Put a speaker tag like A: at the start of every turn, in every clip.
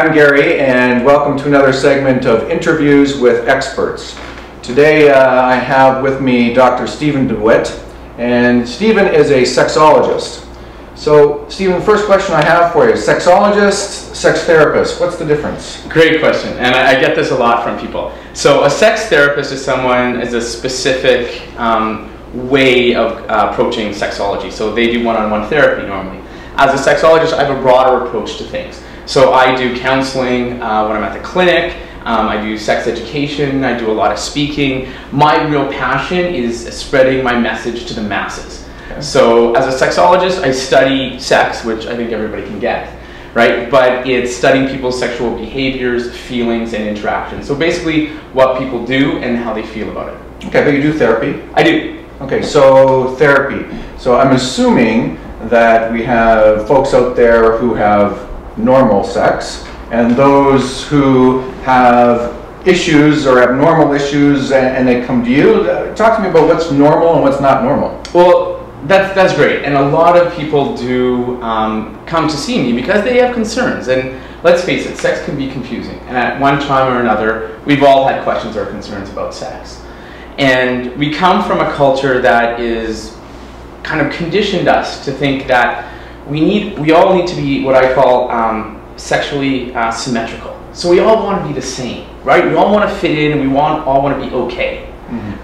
A: I'm Gary, and welcome to another segment of Interviews with Experts. Today I have with me Dr. Stephen DeWitt, and Stephen is a sexologist. So Stephen, the first question I have for you, sexologist, sex therapist, what's the difference?
B: Great question, and I get this a lot from people. So a sex therapist is a specific way of approaching sexology. So they do one-on-one therapy normally. As a sexologist, I have a broader approach to things. So I do counseling when I'm at the clinic, I do sex education, I do a lot of speaking. My real passion is spreading my message to the masses. Okay. So as a sexologist, I study sex, which I think everybody can get, right? But it's studying people's sexual behaviors, feelings, and interactions. So basically what people do and how they feel about it.
A: Okay, but you do therapy?
B: I do.
A: Okay, so therapy. So I'm assuming that we have folks out there who have normal sex and those who have issues or abnormal issues and they come to you. Talk to me about what's normal and what's not normal.
B: Well, that's great, and a lot of people do come to see me because they have concerns, and let's face it, sex can be confusing, and at one time or another we've all had questions or concerns about sex, and we come from a culture that is kind of conditioned us to think that we all need to be what I call sexually symmetrical. So we all want to be the same, right? We all want to fit in, and we all want to be okay,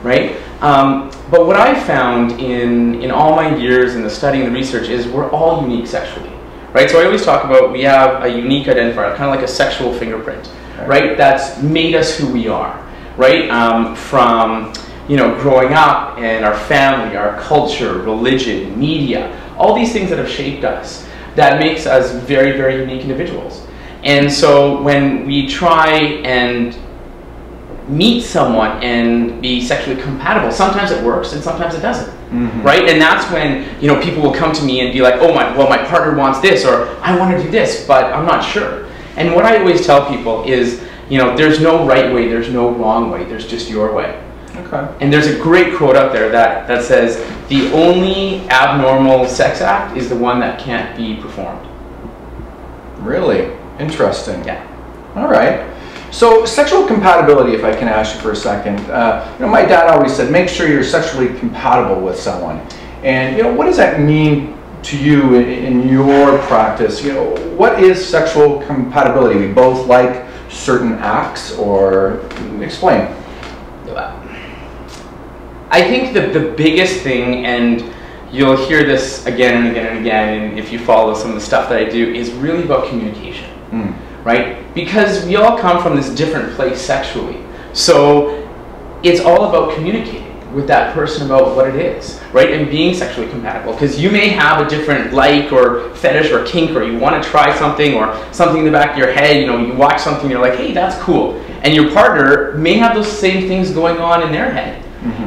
B: right? But what I found in all my years in the study and the research is we're all unique sexually, right? So I always talk about we have a unique identifier, kind of like a sexual fingerprint, right? That's made us who we are, right? From growing up and our family, our culture, religion, media, all these things that have shaped us, that makes us very, very unique individuals. And so when we try and meet someone and be sexually compatible, sometimes it works and sometimes it doesn't, right? And that's when people will come to me and be like, oh my partner wants this, or I want to do this, but I'm not sure. And what I always tell people is, there's no right way, there's no wrong way, there's just your way.
A: Okay.
B: And there's a great quote out there that says, the only abnormal sex act is the one that can't be performed.
A: Really? Interesting.
B: Yeah.
A: All right. So sexual compatibility, if I can ask you for a second. My dad always said, make sure you're sexually compatible with someone. And what does that mean to you in your practice? What is sexual compatibility? We both like certain acts, or explain.
B: I think the biggest thing, and you'll hear this again and again and again, and if you follow some of the stuff that I do, is really about communication, right? Because we all come from this different place sexually. So it's all about communicating with that person about what it is, right? And being sexually compatible. Because you may have a different like or fetish or kink, or you want to try something, or something in the back of your head, you watch something, you're like, hey, that's cool. And your partner may have those same things going on in their head.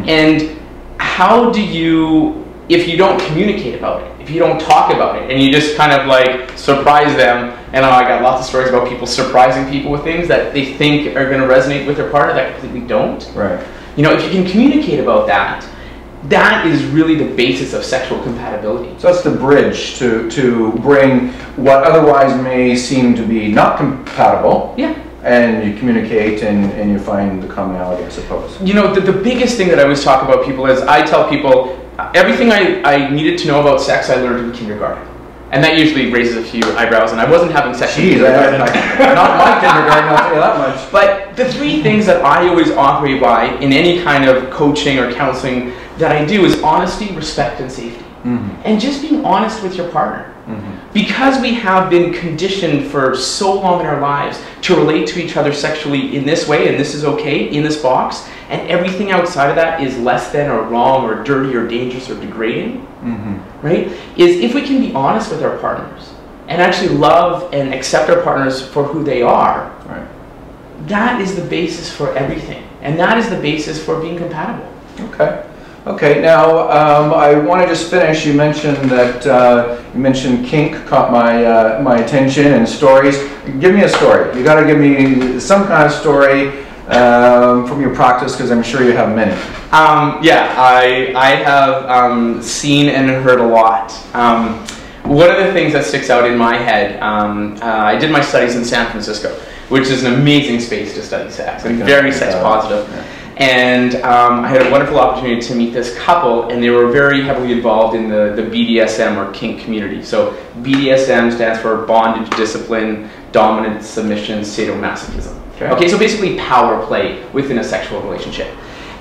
B: And how do you, if you don't communicate about it, if you don't talk about it, and you just kind of like surprise them, and I got lots of stories about people surprising people with things that they think are going to resonate with their partner that completely don't.
A: Right.
B: If you can communicate about that, that is really the basis of sexual compatibility.
A: So that's the bridge to bring what otherwise may seem to be not compatible.
B: Yeah.
A: And you communicate and you find the commonality, I suppose.
B: The biggest thing that I always talk about people is I tell people everything I needed to know about sex I learned in kindergarten. And that usually raises a few eyebrows, and I wasn't having sex in kindergarten.
A: Not my kindergarten, I'll tell you that much.
B: But the three things that I always operate by in any kind of coaching or counseling that I do is honesty, respect, and safety. And just being honest with your partner. Because we have been conditioned for so long in our lives to relate to each other sexually in this way, and this is okay, in this box, and everything outside of that is less than or wrong or dirty or dangerous or degrading, right? Is if we can be honest with our partners and actually love and accept our partners for who they are, that is the basis for everything. And that is the basis for being compatible.
A: Okay. Okay, now I want to just finish. You mentioned that kink caught my attention, and stories. Give me a story. You got to give me some kind of story from your practice, because I'm sure you have many.
B: Yeah, I have seen and heard a lot. one of the things that sticks out in my head, I did my studies in San Francisco, which is an amazing space to study sex, and very sex positive.
A: Yeah.
B: And I had a wonderful opportunity to meet this couple, and they were very heavily involved in the BDSM or kink community. So BDSM stands for bondage, discipline, dominance, submission, sadomasochism. Okay, so basically power play within a sexual relationship.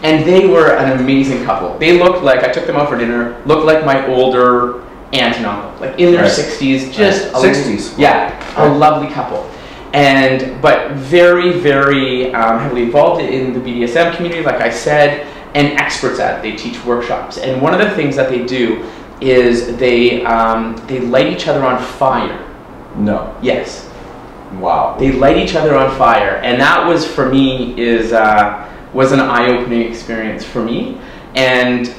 B: And they were an amazing couple. They looked like, I took them out for dinner, looked like my older aunt and uncle, like in their 60s, just a
A: 60s.
B: Yeah, a lovely couple. But very, very heavily involved in the BDSM community, like I said, and experts at it. They teach workshops. And one of the things that they do is they light each other on fire.
A: No.
B: Yes.
A: Wow.
B: They light each other on fire. And that was, for me, was an eye-opening experience for me. And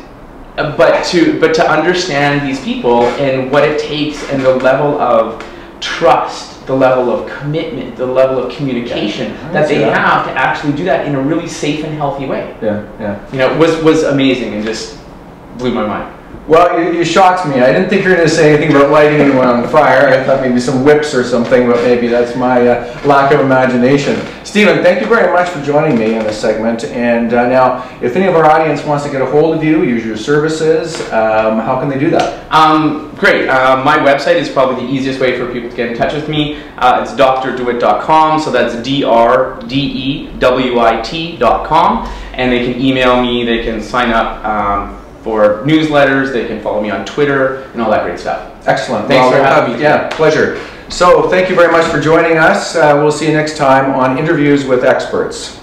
B: but to understand these people and what it takes and the level of trust, the level of commitment, the level of communication that they have to actually do that in a really safe and healthy way.
A: Yeah, yeah.
B: You know, was amazing and just blew my mind.
A: Well, you shocked me. I didn't think you were going to say anything about lighting anyone on fire. I thought maybe some whips or something, but maybe that's my lack of imagination. Stephen, thank you very much for joining me in this segment. And now, if any of our audience wants to get a hold of you, use your services, how can they do that?
B: Great. My website is probably the easiest way for people to get in touch with me. It's drdewit.com, so that's DRDEWIT.com. And they can email me, they can sign up for newsletters, they can follow me on Twitter, and all that great stuff.
A: Excellent.
B: Thanks for having me.
A: Yeah, pleasure. So thank you very much for joining us. We'll see you next time on Interviews with Experts.